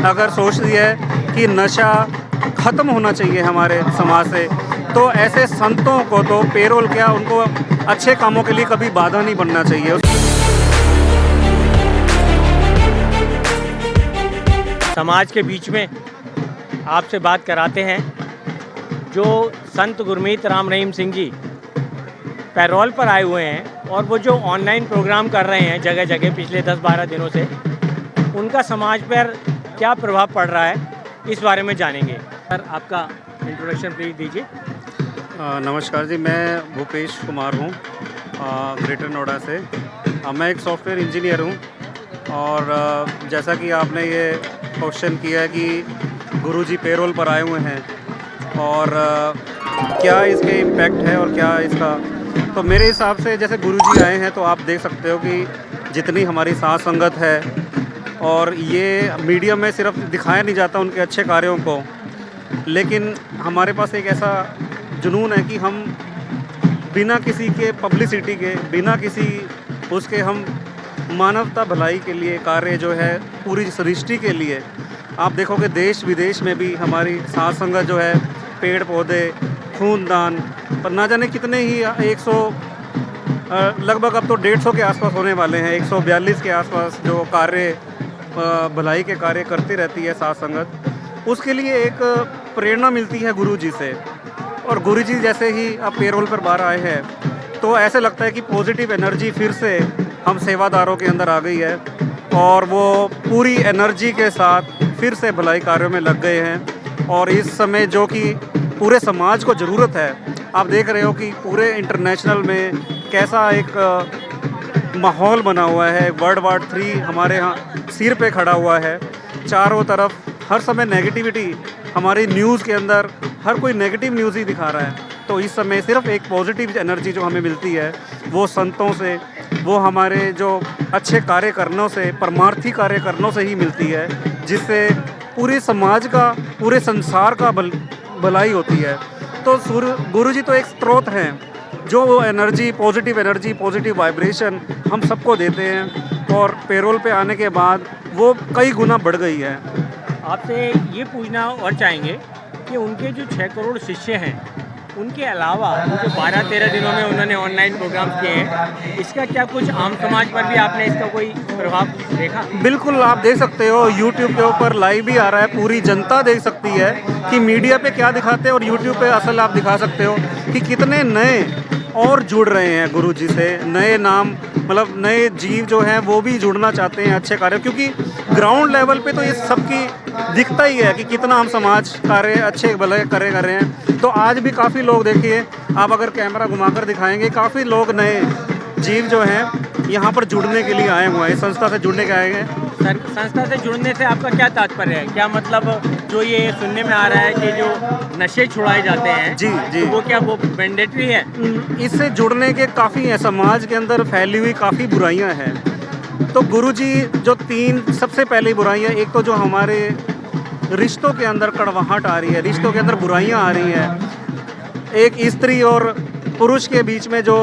अगर सोचती है कि नशा ख़त्म होना चाहिए हमारे समाज से, तो ऐसे संतों को तो पेरोल क्या, उनको अच्छे कामों के लिए कभी बाधा नहीं बनना चाहिए। समाज के बीच में आपसे बात कराते हैं। जो संत गुरमीत राम रहीम सिंह जी पैरोल पर आए हुए हैं और वो जो ऑनलाइन प्रोग्राम कर रहे हैं जगह जगह पिछले 10-12 दिनों से, उनका समाज पर क्या प्रभाव पड़ रहा है, इस बारे में जानेंगे। सर, आपका इंट्रोडक्शन प्लीज दीजिए। नमस्कार जी, मैं भूपेश कुमार हूँ ग्रेटर नोएडा से। मैं एक सॉफ्टवेयर इंजीनियर हूँ और जैसा कि आपने ये क्वेश्चन किया है कि गुरुजी पेरोल पर आए हुए हैं और क्या इसके इम्पैक्ट है और क्या इसका, तो मेरे हिसाब से जैसे गुरुजी आए हैं तो आप देख सकते हो कि जितनी हमारी साथ संगत है, और ये मीडिया में सिर्फ दिखाया नहीं जाता उनके अच्छे कार्यों को, लेकिन हमारे पास एक ऐसा जुनून है कि हम बिना किसी के पब्लिसिटी के, बिना किसी उसके, हम मानवता भलाई के लिए कार्य जो है पूरी सृष्टि के लिए, आप देखोगे देश विदेश में भी हमारी साथ संगत जो है पेड़ पौधे, खूनदान, पर ना जाने कितने ही 100 लगभग अब तो 150 के आसपास होने वाले हैं, 142 के आसपास जो कार्य भलाई के कार्य करती रहती है साथ संगत। उसके लिए एक प्रेरणा मिलती है गुरुजी से, और गुरुजी जैसे ही आप पेरोल पर बाहर आए हैं तो ऐसे लगता है कि पॉजिटिव एनर्जी फिर से हम सेवादारों के अंदर आ गई है और वो पूरी एनर्जी के साथ फिर से भलाई कार्यों में लग गए हैं। और इस समय जो कि पूरे समाज को ज़रूरत है, आप देख रहे हो कि पूरे इंटरनेशनल में कैसा एक माहौल बना हुआ है। वर्ल्ड वॉर 3 हमारे यहाँ सिर पे खड़ा हुआ है, चारों तरफ हर समय नेगेटिविटी, हमारी न्यूज़ के अंदर हर कोई नेगेटिव न्यूज़ ही दिखा रहा है। तो इस समय सिर्फ एक पॉजिटिव एनर्जी जो हमें मिलती है वो संतों से, वो हमारे जो अच्छे कार्य करनों से, परमार्थी कार्य करनों से ही मिलती है, जिससे पूरे समाज का, पूरे संसार का भलाई होती है। तो गुरुजी तो एक स्रोत हैं जो वो एनर्जी, पॉजिटिव वाइब्रेशन हम सबको देते हैं, और पेरोल पे आने के बाद वो कई गुना बढ़ गई है। आपसे ये पूछना और चाहेंगे कि उनके जो 6 करोड़ शिष्य हैं, उनके अलावा जो 12-13 दिनों में उन्होंने ऑनलाइन प्रोग्राम किए हैं, इसका क्या कुछ आम समाज पर भी आपने इसका कोई प्रभाव देखा? बिल्कुल, आप देख सकते हो यूट्यूब के ऊपर लाइव भी आ रहा है, पूरी जनता देख सकती है कि मीडिया पे क्या दिखाते हैं और यूट्यूब पे असल आप दिखा सकते हो कि कितने नए और जुड़ रहे हैं गुरुजी से। नए नाम, मतलब नए जीव जो हैं वो भी जुड़ना चाहते हैं अच्छे कार्य, क्योंकि ग्राउंड लेवल पे तो ये सबकी दिखता ही है कि कितना हम समाज कार्य अच्छे भले कार्य कर रहे हैं। तो आज भी काफ़ी लोग, देखिए आप अगर कैमरा घुमाकर दिखाएंगे, काफ़ी लोग नए जीव जो हैं यहाँ पर जुड़ने के लिए आए हुए हैं, संस्था से जुड़ने के आए हैं। सर, संस्था से जुड़ने से आपका क्या तात्पर्य है? क्या मतलब जो ये सुनने में आ रहा है कि जो नशे छुड़ाए जाते हैं, जी जी, तो वो क्या वो मैंडेटरी है? इससे जुड़ने के काफ़ी हैं, समाज के अंदर फैली हुई काफ़ी बुराइयां हैं। तो गुरुजी जो 3 सबसे पहली बुराइयां, एक तो जो हमारे रिश्तों के अंदर कड़वाहट आ रही है, रिश्तों के अंदर बुराइयां आ रही हैं, एक स्त्री और पुरुष के बीच में जो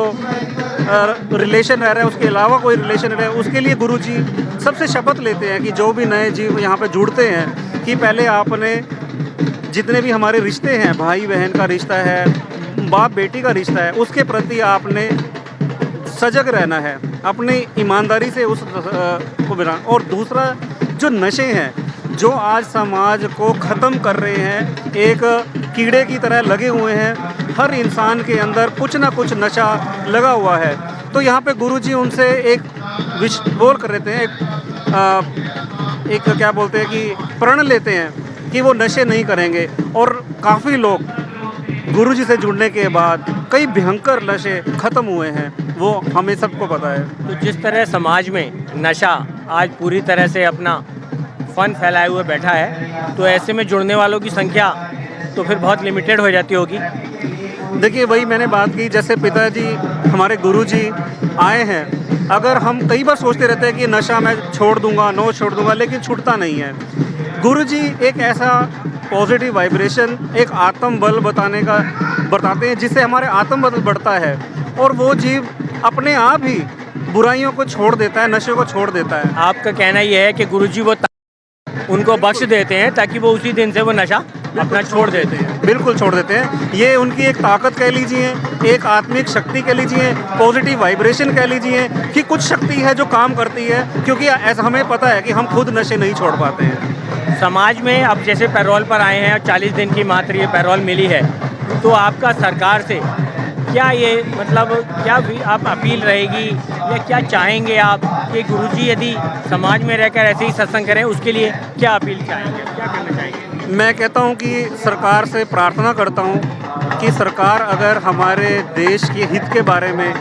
रिलेशन रह रहा है, उसके अलावा कोई रिलेशन रहे, उसके लिए गुरुजी सबसे शपथ लेते हैं कि जो भी नए जीव यहाँ पे जुड़ते हैं कि पहले आपने जितने भी हमारे रिश्ते हैं, भाई बहन का रिश्ता है, बाप बेटी का रिश्ता है, उसके प्रति आपने सजग रहना है, अपनी ईमानदारी से उस को बनाना। और दूसरा जो नशे हैं जो आज समाज को ख़त्म कर रहे हैं, एक कीड़े की तरह लगे हुए हैं, हर इंसान के अंदर कुछ ना कुछ नशा लगा हुआ है। तो यहाँ पे गुरुजी उनसे एक बोल कर रहते हैं, एक क्या बोलते हैं कि प्रण लेते हैं कि वो नशे नहीं करेंगे। और काफ़ी लोग गुरुजी से जुड़ने के बाद कई भयंकर नशे ख़त्म हुए हैं, वो हमें सबको पता है। तो जिस तरह समाज में नशा आज पूरी तरह से अपना फन फैलाए हुए बैठा है, तो ऐसे में जुड़ने वालों की संख्या तो फिर बहुत लिमिटेड हो जाती होगी। देखिए, वही मैंने बात की, जैसे पिताजी हमारे गुरुजी आए हैं, अगर हम कई बार सोचते रहते हैं कि नशा मैं छोड़ दूंगा, नो छोड़ दूंगा, लेकिन छूटता नहीं है। गुरुजी एक ऐसा पॉजिटिव वाइब्रेशन, एक आत्म बल बताते हैं जिससे हमारे आत्म बल बढ़ता है, और वो जीव अपने आप ही बुराइयों को छोड़ देता है, नशे को छोड़ देता है। आपका कहना यह है कि गुरुजी वो उनको बख्श देते हैं ताकि वो उसी दिन से वो नशा अपना छोड़ देते हैं। बिल्कुल छोड़ देते हैं। ये उनकी एक ताकत कह लीजिए, एक आत्मिक शक्ति कह लीजिए, पॉजिटिव वाइब्रेशन कह लीजिए कि कुछ शक्ति है जो काम करती है, क्योंकि ऐसा हमें पता है कि हम खुद नशे नहीं छोड़ पाते हैं। समाज में अब जैसे पैरोल पर आए हैं और 40 दिन की मात्र ये पैरोल मिली है, तो आपका सरकार से क्या ये मतलब क्या भी आप अपील रहेगी या क्या चाहेंगे आप कि गुरुजी यदि समाज में रहकर ऐसे ही सत्संग करें, उसके लिए क्या अपील चाहेंगे, क्या करना चाहेंगे? मैं कहता हूं कि सरकार से प्रार्थना करता हूं कि सरकार अगर हमारे देश के हित के बारे में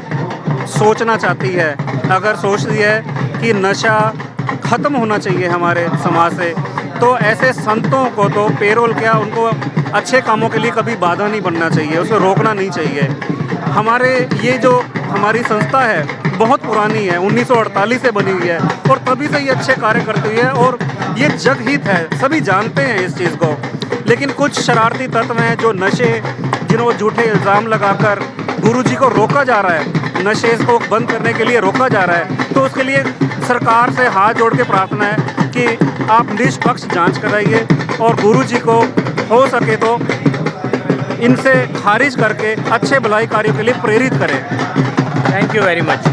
सोचना चाहती है, अगर सोचती है कि नशा ख़त्म होना चाहिए हमारे समाज से, तो ऐसे संतों को तो पेरोल क्या, उनको अच्छे कामों के लिए कभी बाधा नहीं बनना चाहिए, उसे रोकना नहीं चाहिए। हमारे ये जो हमारी संस्था है बहुत पुरानी है, 1948 से बनी हुई है और तभी से ये अच्छे कार्य करती है और ये जगहित है, सभी जानते हैं इस चीज़ को। लेकिन कुछ शरारती तत्व हैं जो नशे, जिन्होंने झूठे इल्ज़ाम लगाकर गुरुजी को रोका जा रहा है, नशे को बंद करने के लिए रोका जा रहा है, तो उसके लिए सरकार से हाथ जोड़ के प्रार्थना है कि आप निष्पक्ष जांच कराइए और गुरुजी को हो सके तो इनसे खारिज करके अच्छे भलाई कार्यों के लिए प्रेरित करें। Thank you very much.